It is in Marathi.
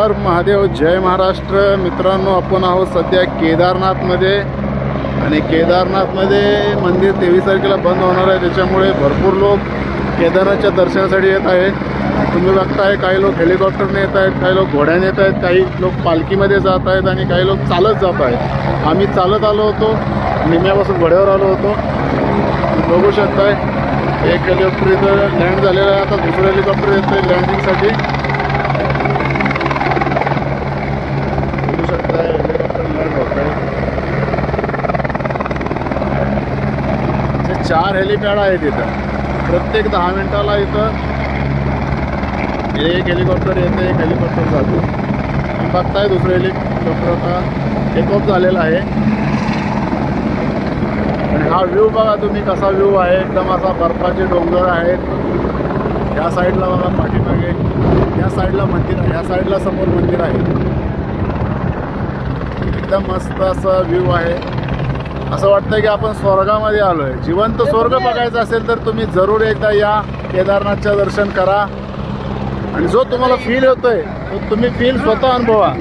हर महादेव, जय महाराष्ट्र. मित्रांनो, आपण आहोत सध्या केदारनाथमध्ये आणि केदारनाथमध्ये मंदिर 23 तारखेला बंद होणार आहे. त्याच्यामुळे भरपूर लोक केदारनाथच्या दर्शनासाठी येत आहेत. तुम्ही बघताय काही लोक हेलिकॉप्टरने येत आहेत, काही लोक घोड्याने येत आहेत, काही लोक पालखीमध्ये जात आहेत आणि काही लोक चालत जात आहेत. आम्ही चालत आलो होतो, निम्यापासून घोड्यावर आलो होतो. बघू शकताय एक हेलिकॉप्टर इथं लँड झालेलं आहे. आता दुसरं हेलिकॉप्टर येतं आहे लँडिंगसाठी. बघू शकताय हेलिकॉप्टर लँड होत आहे. 4 हेलिपॅड आहेत इथं. प्रत्येक 10 मिनिटाला इथं एक हेलिकॉप्टर येतं, एक हेलिकॉप्टर जातो. बघताय दुसरं हेलिकॉप्टर आता टेक ऑफ झालेला आहे. आणि हा व्ह्यू बघा तुम्ही कसा व्ह्यू आहे. एकदम असा बर्फाचे डोंगर आहेत. या साईडला बघा पाठीमागे, या साईडला मंदिर आहे, या साईडला समोर मंदिर आहे. एकदम मस्त असा व्ह्यू आहे. असं वाटतं की आपण स्वर्गामध्ये आलो आहे. जिवंत स्वर्ग बघायचा असेल तर तुम्ही जरूर एकदा या, केदारनाथचं दर्शन करा आणि जो तुम्हाला फील होतोय तो तुम्ही फील स्वतः अनुभवा.